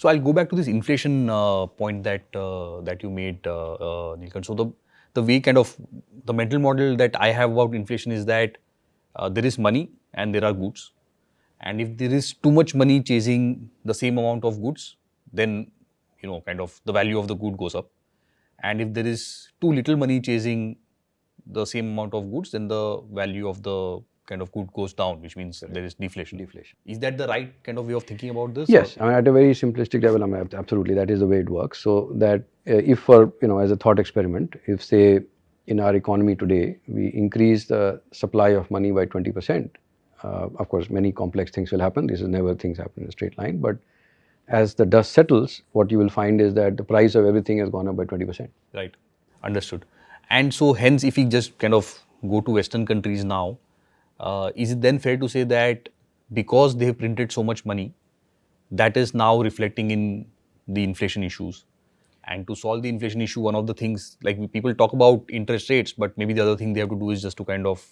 So I'll go back to this inflation point that you made, Neelkanth. So the way kind of the mental model that I have about inflation is that there is money and there are goods, and if there is too much money chasing the same amount of goods, then kind of the value of the good goes up, and if there is too little money chasing the same amount of goods, then the value of the kind of good goes down, which means there is deflation. Is that the right kind of way of thinking about this? Yes, I mean, at a very simplistic level, I mean, absolutely, that is the way it works. So that if for, as a thought experiment, if say in our economy today, we increase the supply of money by 20%, of course, many complex things will happen. This is never things happen in a straight line, but as the dust settles, what you will find is that the price of everything has gone up by 20%. Right, understood. And so hence, if we just kind of go to Western countries now, is it then fair to say that because they have printed so much money, that is now reflecting in the inflation issues? And to solve the inflation issue, one of the things, like people talk about interest rates, but maybe the other thing they have to do is just to kind of...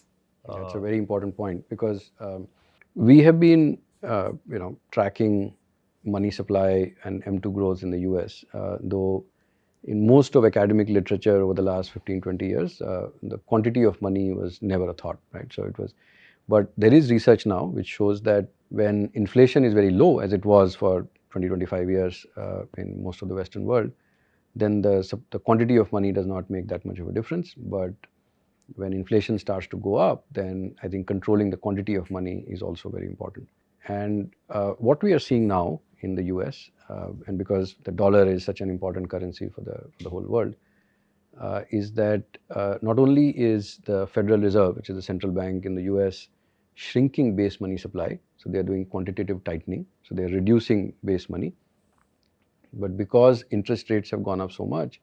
That's a very important point, because we have been, tracking money supply and M2 growth in the US, though in most of academic literature over the last 15, 20 years, the quantity of money was never a thought, right? So it was, but there is research now which shows that when inflation is very low, as it was for 20, 25 years in most of the Western world, then the quantity of money does not make that much of a difference. But when inflation starts to go up, then I think controlling the quantity of money is also very important. And what we are seeing now in the US, and because the dollar is such an important currency for the whole world, is that not only is the Federal Reserve, which is the central bank in the US, shrinking base money supply, so they are doing quantitative tightening, so they are reducing base money, but because interest rates have gone up so much,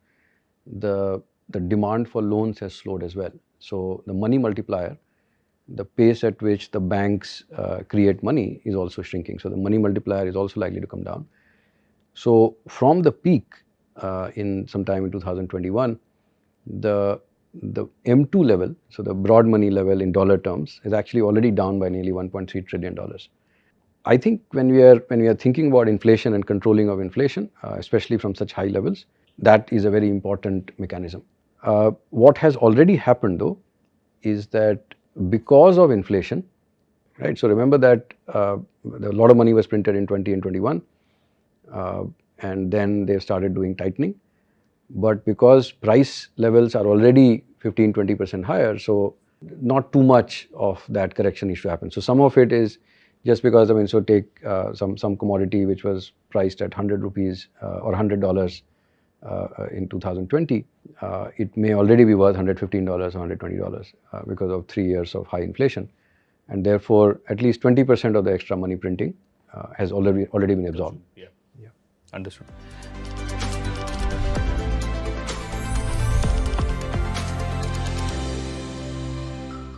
the demand for loans has slowed as well. So the money multiplier, the pace at which the banks create money, is also shrinking. So the money multiplier is also likely to come down. So from the peak in sometime in 2021, the M2 level, so the broad money level in dollar terms, is actually already down by nearly $1.3 trillion. I think when we are thinking about inflation and controlling of inflation, especially from such high levels, that is a very important mechanism. What has already happened though is that because of inflation, right? So remember that a lot of money was printed in 20 and 21, and then they started doing tightening. But because price levels are already 15-20% higher, so not too much of that correction needs to happen. So some of it is just because, I mean, so take some commodity which was priced at 100 rupees or $100 in 2020, it may already be worth $115 or $120 because of 3 years of high inflation, and therefore at least 20% of the extra money printing has already been absorbed. Yeah, understood.